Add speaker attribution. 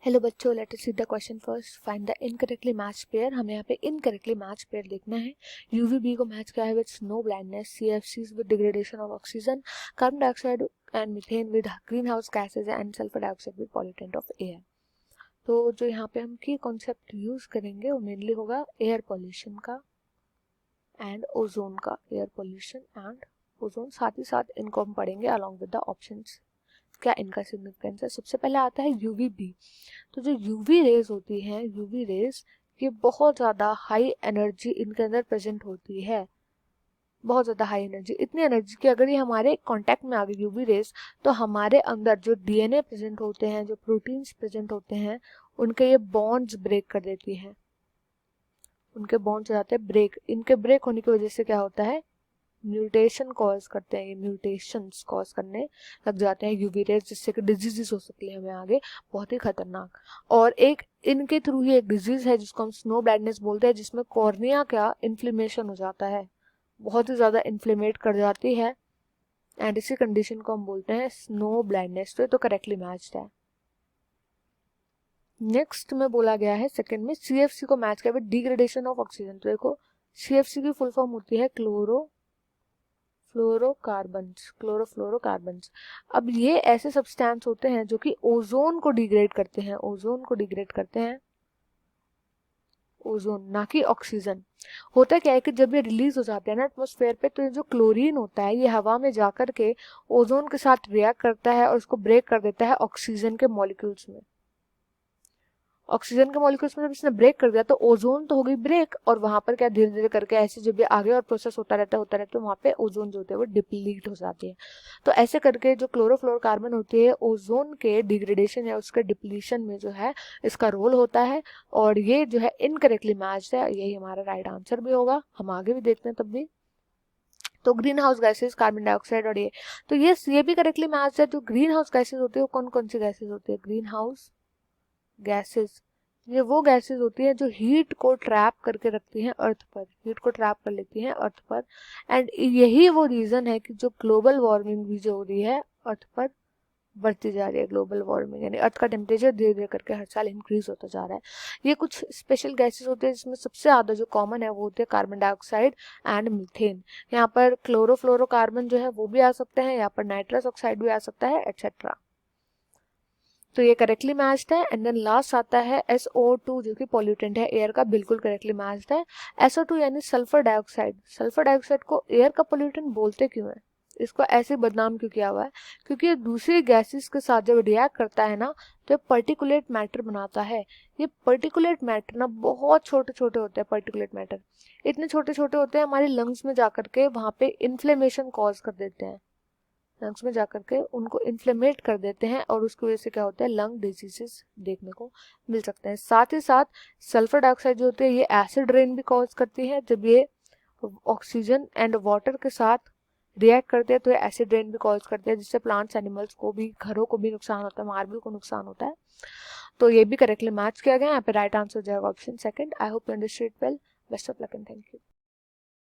Speaker 1: Hello बच्चों, let us see the question first. Find the incorrectly match pair. हमें यहाँ पे इनकरेक्टली मैच पेयर देखना है। यूवीबी को मैच किया है with snow blindness, CFCs with degradation of oxygen, carbon dioxide and methane with green house gases and sulphur dioxide with pollutant of air. तो जो यहाँ पे हम की कॉन्सेप्ट यूज करेंगे वो मेनली होगा एयर पॉल्यूशन का एंड ओजोन का। एयर पॉल्यूशन एंड ओजोन, साथ ही साथ इनको हम पढ़ेंगे अलॉन्ग विद द ऑप्शंस, क्या इनका सिग्निफिकेंस है। सबसे पहले आता है यूवीबी। तो जो यूवी रेज होती हैं, यूवी रेज ये बहुत ज़्यादा हाई एनर्जी इनके अंदर प्रेजेंट होती है, बहुत ज़्यादा हाई एनर्जी। इतनी एनर्जी कि अगर ये हमारे कांटेक्ट में आ गई यूवी रेज, तो हमारे अंदर जो डीएनए प्रेजेंट होते हैं, जो प्रोटीन्स प्रेजेंट होते हैं, उनके ये बॉन्ड्स ब्रेक कर देती हैं। उनके बॉन्ड्स हो जाते हैं ब्रेक। इनके ब्रेक होने की वजह से क्या होता है, म्यूटेशन कॉज करते हैं, ये म्यूटेशंस कॉज करने लग जाते हैं यूवी रेज, जिससे कि डिजीजेस हो सकती है हमें आगे, बहुत ही खतरनाक। और एक इनके थ्रू ही एक डिजीज है जिसको हम स्नो ब्लाइंडनेस बोलते हैं, जिसमें कॉर्निया का इन्फ्लेमेशन हो जाता है, बहुत ही ज़्यादा इन्फ्लेमेट कर जाती है, एंड इसी कंडीशन को हम बोलते हैं स्नो ब्लाइंडनेस। तो ये तो करेक्टली मैच्ड है। नेक्स्ट में बोला गया है सेकंड में, सीएफसी को मैच किया विद डिग्रेडेशन ऑफ ऑक्सीजन। तो देखो, सीएफसी की फुल फॉर्म होती है क्लोरोफ्लोरोकार्बन्स। अब ये ऐसे सब्सटेंस होते हैं जो कि ओजोन को डिग्रेड करते हैं, ओजोन को डिग्रेड करते हैं, ओजोन ना कि ऑक्सीजन। होता क्या है कि जब ये रिलीज हो जाते हैं ना एटमॉस्फेयर पे, तो ये जो क्लोरीन होता है ये हवा में जाकर के ओजोन के साथ रिएक्ट करता है और उसको ब्रेक कर देता है ऑक्सीजन के मॉलिक्यूल्स में। ऑक्सीजन के मॉलिक्यूल्स में जब इसने ब्रेक कर दिया तो ओजोन तो हो गई ब्रेक, और वहां पर क्या धीरे धीरे करके ऐसे जब ये आगे और प्रोसेस होता रहता है वहां पे ओजोन जो होते हैं वो डिप्लीट हो जाती है। तो ऐसे करके जो क्लोरोफ्लोरोकार्बन होती है, ओजोन के डिग्रेडेशन या उसके डिप्लीशन में जो है इसका रोल होता है, और ये जो है इनकरेक्टली मैच्ड है। यही हमारा राइट आंसर भी होगा, हम आगे भी देखते हैं तब भी। तो green house gases, carbon dioxide और ये भी करेक्टली मैच्ड है। जो ग्रीन हाउस गैसेज होती है वो कौन कौन सी गैसेज होती है, ग्रीन हाउस गैसेस, ये वो गैसेस होती हैं जो हीट को ट्रैप करके रखती हैं अर्थ पर, हीट को ट्रैप कर लेती हैं अर्थ पर। एंड यही वो रीजन है कि जो ग्लोबल वार्मिंग भी जो हो रही है अर्थ पर बढ़ती जा रही है। ग्लोबल वार्मिंग यानी अर्थ का टेम्परेचर धीरे धीरे करके हर साल इंक्रीज होता जा रहा है। ये कुछ स्पेशल गैसेस होते हैं जिसमें सबसे ज़्यादा जो कॉमन है वो होते हैं कार्बन डाइऑक्साइड एंड मीथेन। यहाँ पर क्लोरोफ्लोरोकार्बन जो है वो भी आ सकते हैं, यहाँ पर नाइट्रस ऑक्साइड भी आ सकता है, एटसेट्रा। तो ये करेक्टली मैच्ड है। एंड देन लास्ट आता है SO2 जो कि पॉल्यूटेंट है एयर का, बिल्कुल करेक्टली मैच्ड है। SO2 यानी सल्फर डाइऑक्साइड। सल्फर डाइऑक्साइड को एयर का पॉल्यूटेंट बोलते क्यों है, इसको ऐसे बदनाम क्यों किया हुआ है, क्योंकि ये दूसरी गैसेस के साथ जब रिएक्ट करता है ना तो ये पर्टिकुलेट मैटर बनाता है। ये पर्टिकुलेट मैटर ना बहुत छोटे छोटे होते हैं, पर्टिकुलेट मैटर इतने छोटे छोटे होते हैं हमारे लंग्स में जाकर के वहाँ पे इन्फ्लेमेशन कॉज कर देते हैं, लंग्स में जाकर के उनको इन्फ्लेमेट कर देते हैं, और उसकी वजह से क्या होता है, लंग डिजीजेस देखने को मिल सकते हैं। साथ ही साथ सल्फर डाइऑक्साइड जो होती है ये एसिड रेन भी कॉज करती है। जब ये ऑक्सीजन एंड वाटर के साथ रिएक्ट करते हैं तो ये एसिड रेन भी कॉज करते हैं, जिससे प्लांट्स एनिमल्स को भी, घरों को भी नुकसान होता है, मार्बल को नुकसान होता है। तो ये भी करेक्टली मैच किया गया। यहाँ पे राइट आंसर हो जाएगा option second. I hope you understood well. Best of luck and thank you.